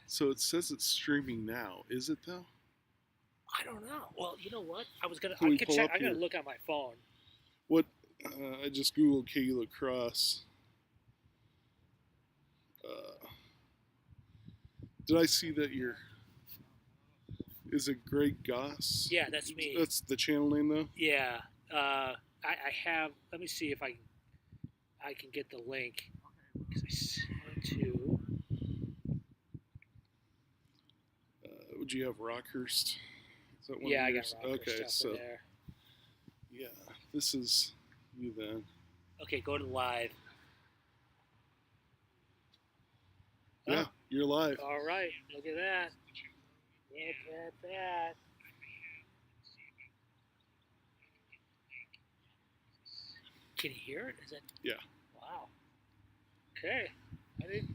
So it says it's streaming now. Is it though? I don't know. Well, you know what? I Can we could pull check. up I gotta your- look on my phone. What? I just googled KU Lacrosse. Did I see that you're? Is it Greg Goss? Yeah, that's me. That's the channel name though. Yeah. I have. Let me see if I can get the link because I sent to. Would you have Rockhurst? Is that one Yeah, of I got yours? rocker Okay, stuff so in there. yeah, this is you then. Okay, go to live. Yeah, Oh, you're live. all right. Look at that. Look at that. Can you hear it? Is it? Yeah. Wow. Okay. I didn't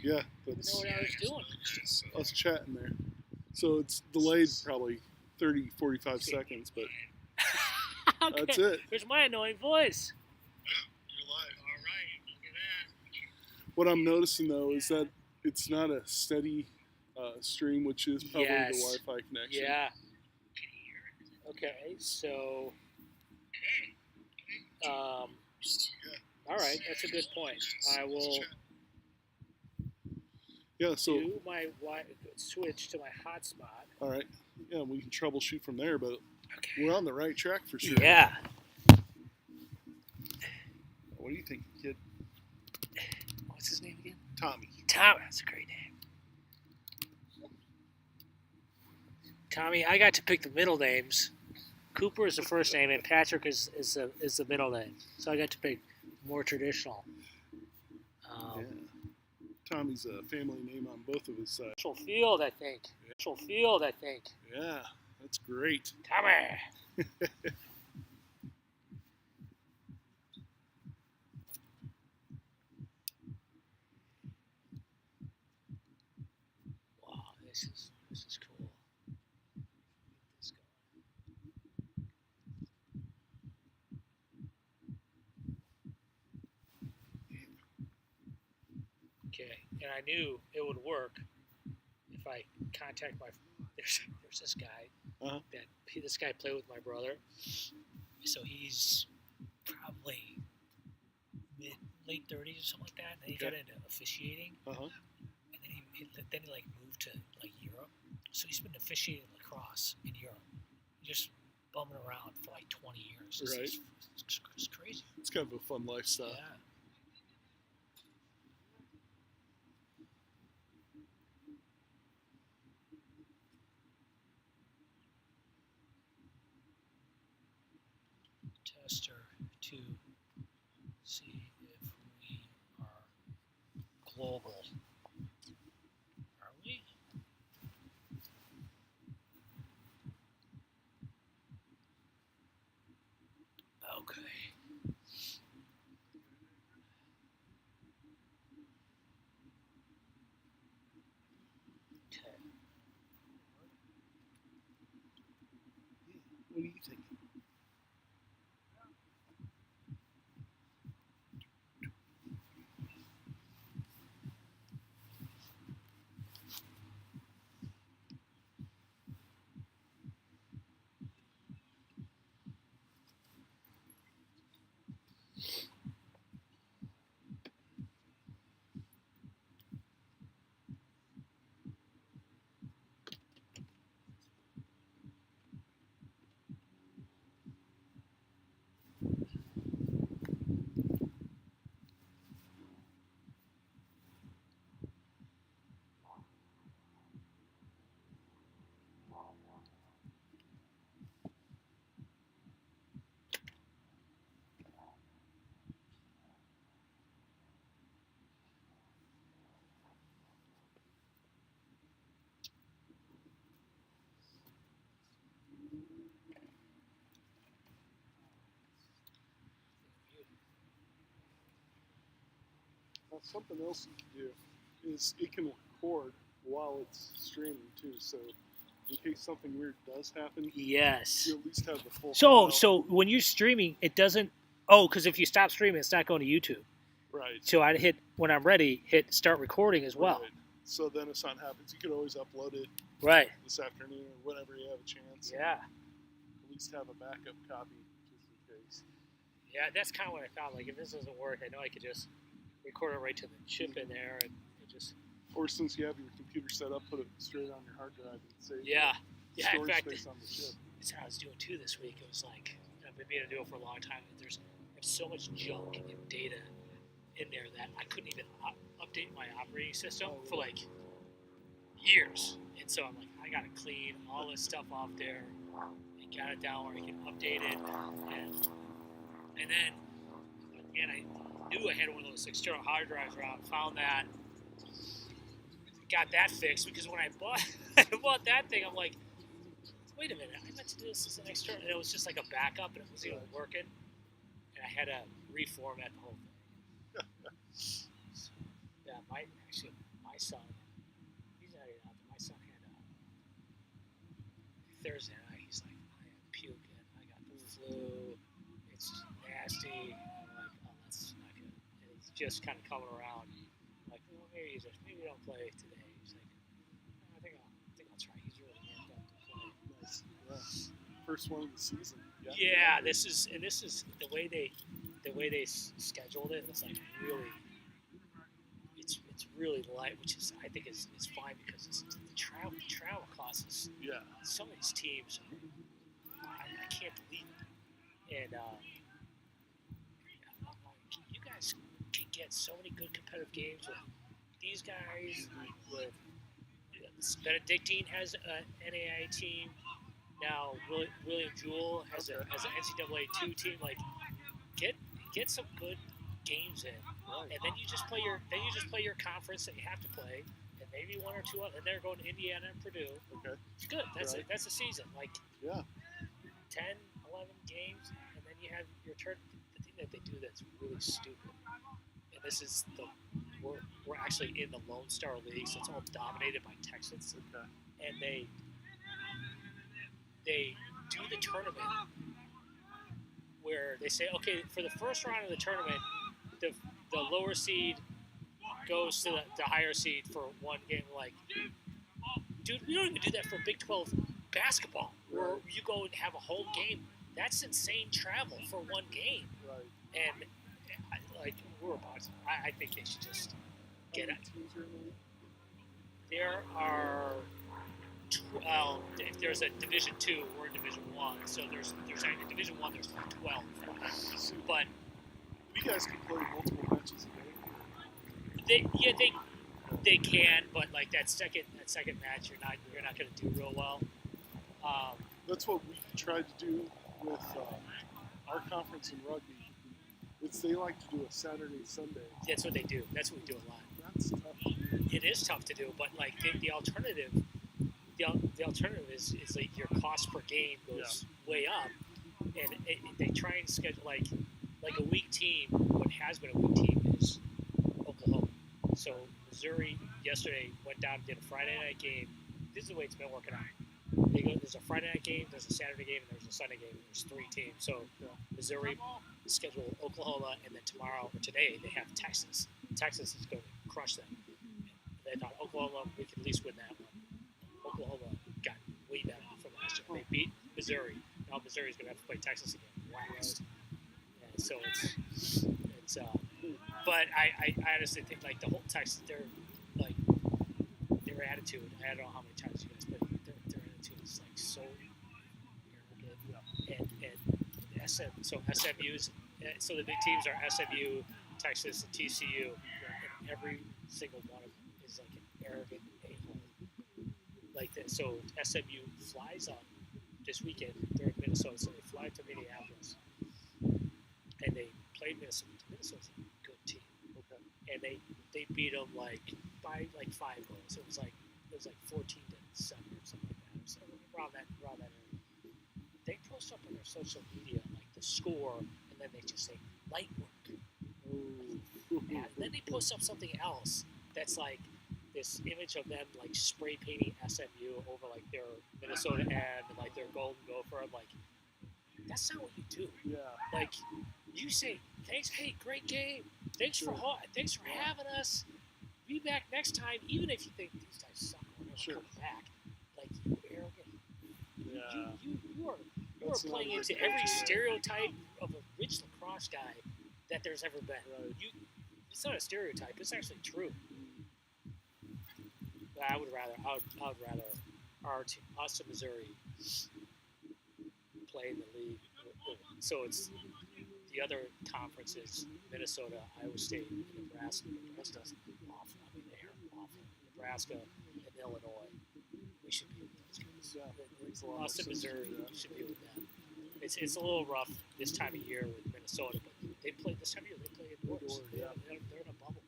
Yeah, know that's what I was doing. us chatting there. So it's delayed probably 30, 45 seconds, but Okay. that's it. There's my annoying voice. You're live. All right. Look at that. What I'm noticing though is that it's not a steady stream, which is probably Yes. the Wi-Fi connection. Yeah. Okay, so. All right, that's a good point. I will Yeah. So do my switch to my hotspot. all right. Yeah, we can troubleshoot from there, but Okay. we're on the right track for sure. Yeah. What do you think, kid? What's his name again? Tommy. Tom. That's a great name. Tommy, I got to pick the middle names. Cooper is the first name, and Patrick is the middle name. So I got to pick more traditional. Yeah. Tommy's a family name on both of his sides. Mitchell Field, I think. Mitchell Field, I think. Yeah, that's great. Tommy. Wow, this is cool. Let's go. Okay, and I knew it would work if I contact my. There's this guy. Uh-huh. This guy played with my brother, so he's probably late 30s or something like that. And then he got into officiating, Uh-huh. and then he like moved to like Europe. So he's been officiating lacrosse in Europe, just bumming around for like 20 years. Right. It's crazy. It's kind of a fun lifestyle. Yeah. Tester to see if we are global. Are we? Okay. Okay. What do you think? Something else you can do is it can record while it's streaming too. So in case something weird does happen, Yes. you at least have the full. So file. when you're streaming, it doesn't. Oh, because if you stop streaming, it's not going to YouTube. Right. So I'd hit when I'm ready, hit start recording as well. Right. So then if something happens, you could always upload it Right. this afternoon or whenever you have a chance. Yeah. At least have a backup copy just in case. Yeah, that's kind of what I thought. Like, if this doesn't work, I know I could just record it right to the chip in there and just. Or since you have your computer set up, put it straight on your hard drive and save Yeah. Yeah, in storage fact, space on the chip. that's what I was doing too this week. It was like, I've been meaning to do it for a long time. There's so much junk and data in there that I couldn't even update my operating system for like years. And so I'm like, I gotta clean all this stuff off there and got it down where I can update it. And then, man, I knew I had one of those external hard drives around. Found that, got that fixed because when I bought that thing, I'm like, wait a minute, I meant to do this as an external, and it was just like a backup, and it wasn't even working, and I had to reformat the whole thing. So, yeah, my son, he's not even out there. My son had Thursday night. He's like, I am puking. I got the flu. It's nasty. I'm like, oh, that's not good. And he's just kind of coming around. I'm like, well, maybe don't play today. He's like, I think I'll try. He's really amped up to play. Nice. Yeah. First one of the season. Yeah, this is the way they scheduled it. It's like really, it's really light, which is I think is fine because it's the travel costs. Yeah. Some of these teams, I can't believe it. And I'm like, you guys can get so many good competitive games with these guys. With Benedictine has an NAIA team. Now William Jewell has an NCAA 2 team. Like, get some good games in, and then you just play your conference that you have to play, and maybe one or two other. And they're going to Indiana and Purdue. Okay. It's good. That's a season. Like, 10, 11 games, and then you have your turn. The thing that they do that's really stupid, and this is we're actually in the Lone Star League, so it's all dominated by Texans. Okay. And they do the tournament where they say, okay, for the first round of the tournament, the lower seed goes to the higher seed for one game. Like, dude, we don't even do that for Big 12 basketball, where you go and have a whole game. That's insane travel for one game. Right. And I think they should just get it. There are. If there's a Division 2, we're in Division 1. So there's in Division 1, there's 12. But you guys can play multiple matches a day. They can, but like that second match, you're not going to do real well. That's what we tried to do with our conference in rugby. They like to do a Saturday, Sunday. That's what they do. That's what we do a lot. That's tough to do. It is tough to do, but like the alternative. The alternative is like your cost per game goes way up, and they try and schedule like a weak team. What has been a weak team is Oklahoma. So Missouri yesterday went down and did a Friday night game. This is the way it's been working out. There's a Friday night game, there's a Saturday game, and there's a Sunday game. There's 3 teams. So Missouri scheduled Oklahoma, and then tomorrow or today they have Texas. Texas is going to crush them. They thought Oklahoma, we could at least win that one. Oklahoma got way better from last year. They beat Missouri. Now Missouri's going to have to play Texas again last. And so it's but I honestly think like the whole Texas, their attitude. I don't know how many times you guys, but their attitude is like so arrogant. And SMU's so the big teams are SMU, Texas, and TCU, and every single one of them is like an arrogant a-hole. Like that. So SMU flies up this weekend. They're in Minnesota, so they fly to Minneapolis, and they played Minnesota. Minnesota's a good team. Okay. And they beat them like by like 5 goals. It was like 14-7 or something like that. So around that area. They post up on their social media like the score, and then they just say light work. And then they post up something else that's like this image of them like spray painting SMU over like their Minnesota end and like their Golden Gopher. I'm like, that's not what you do. Yeah. Like, you say thanks, hey, great game. Thanks for having us. be back next time, even if you think these guys suck or never Sure. coming back. Like, you arrogant. Yeah. You are That's not playing a into good every culture, right? stereotype of a rich lacrosse guy that there's ever been. Right. It's not a stereotype. It's actually true. I would rather our team, us in Missouri, play in the league. So it's the other conferences: Minnesota, Iowa State, and Nebraska. Nebraska's awful. I mean, they're awful. Nebraska and Illinois. We should be with those guys. Yeah, makes a lot more Us in sense to Missouri do that. should be with them. It's a little rough this time of year with Minnesota, but they play this time of year. They play indoors. Indoors, yeah. They're in a bubble.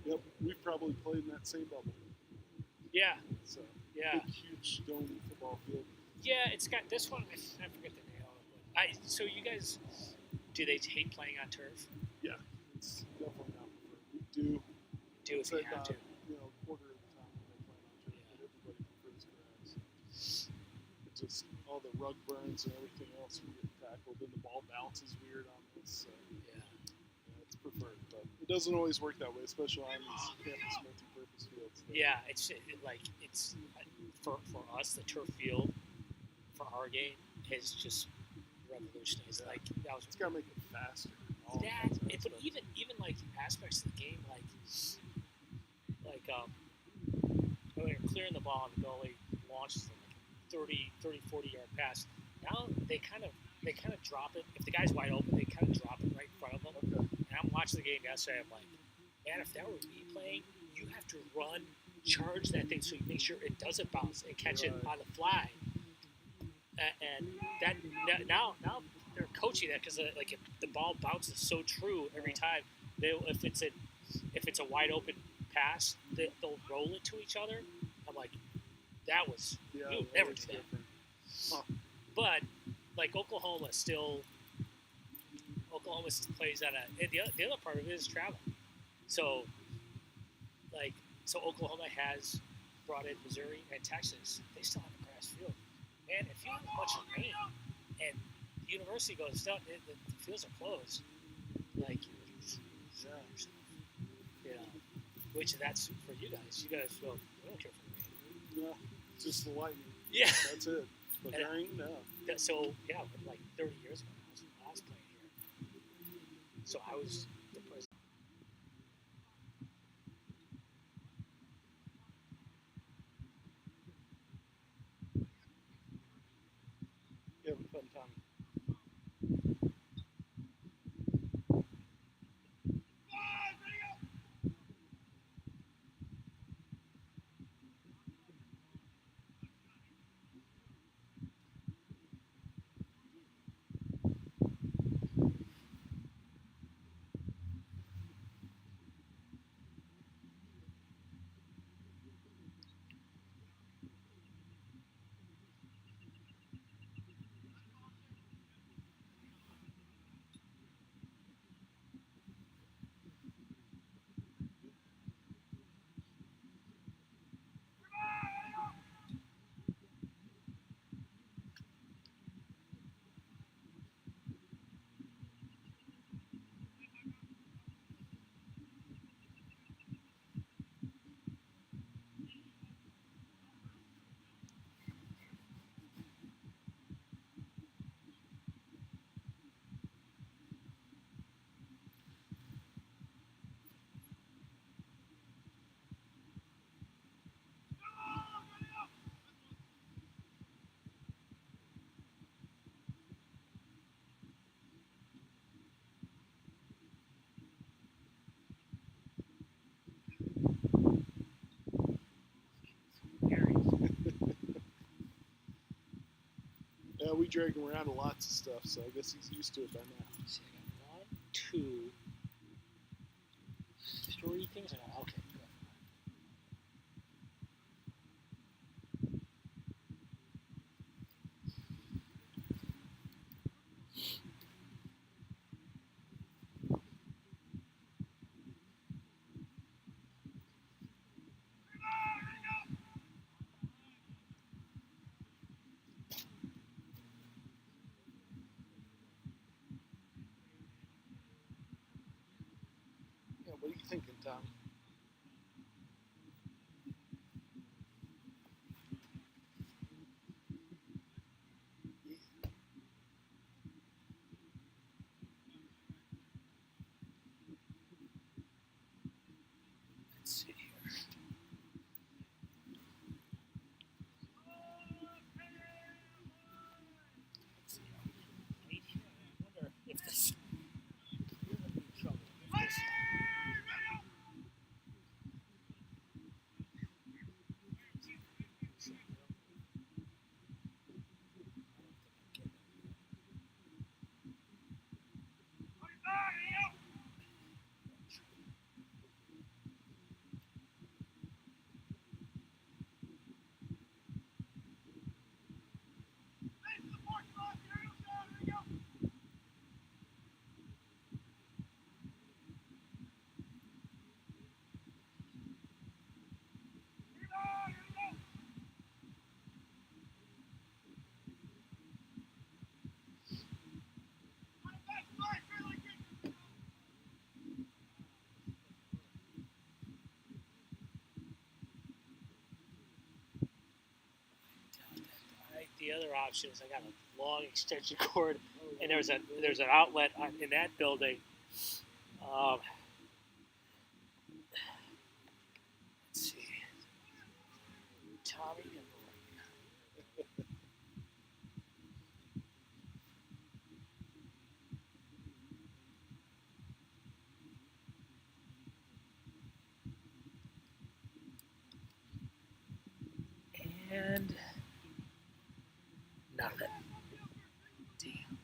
Yep, we've probably played in that same bubble. Yeah, So yeah, big, huge dome football field. yeah. It's got this one. I forget the name of it. But so you guys, do they hate playing on turf? Yeah, it's definitely not preferred. We do. Do if Say you have about, to. quarter of the time when they play on turf, but everybody prefers grass. It's just all the rug burns and everything else we get tackled, and the ball bounces weird on this. So Yeah. it's preferred, but it doesn't always work that way, especially on these campus multi-purpose fields. Yeah, it's for us the turf field for our game has just revolutionized. Yeah. Like that was It's got to make it faster. all that. kinds of But aspects. even like aspects of the game, like when you're clearing the ball and the goalie launches a 30, 40 yard pass. Now they kind of drop it. If the guy's wide open, they kind of drop it right in front of them. Okay. And I'm watching the game yesterday. I'm like, man, if that were me playing, you have to run, charge that thing so you make sure it doesn't bounce and catch it Right. on the fly. And that now they're coaching that because like if the ball bounces so true every time, if it's a wide open pass, they'll roll it to each other. I'm like, that was Yeah, you would never it's do that. different. Huh. But like Oklahoma plays on and the other part of it is travel. So Oklahoma has brought in Missouri and Texas. They still have a grass field. And if you have a bunch of rain and the university goes down, the fields are closed. Like which that's for you guys. You guys don't care for rain. Yeah, it's just the lightning. Yeah. That's it. But And- rain, no. So yeah, like 30 years ago, I was playing here. So I was the president. You having a fun time. Yeah, we drag him around to lots of stuff, so I guess he's used to it by now. See, I got 1, 2, 3 things. Okay, good. Yeah, what are you thinking, Let's see here. Let's see. Right here. I wonder if this. You're gonna be in trouble. If this. The other option is I got a long extension cord, and there's an outlet in that building. Let's see, Tommy and and nothing. Damn.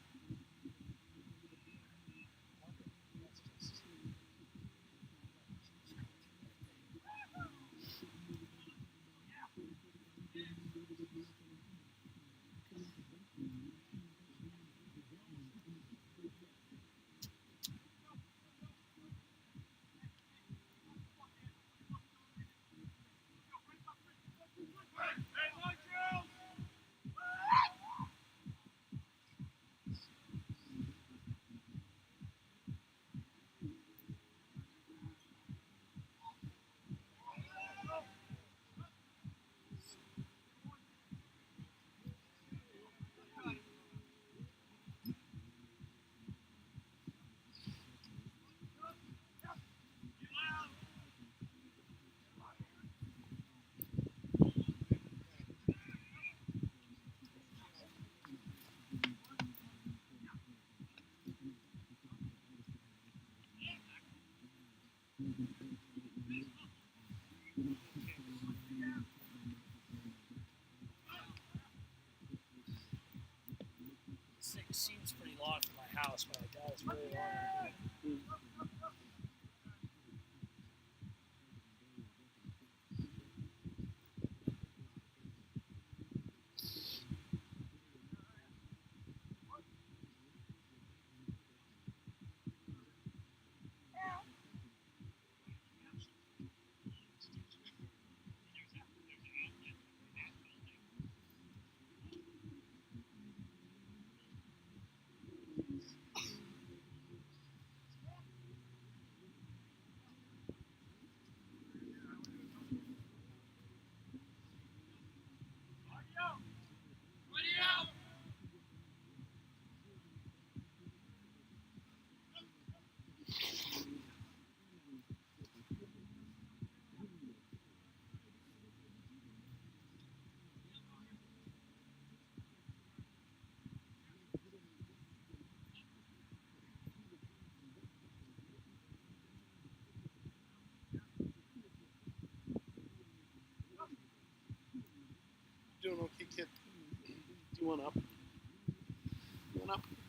It seems pretty long for my house, but I doubt it's really long. Doing okay, kid. Do you want up? You want up?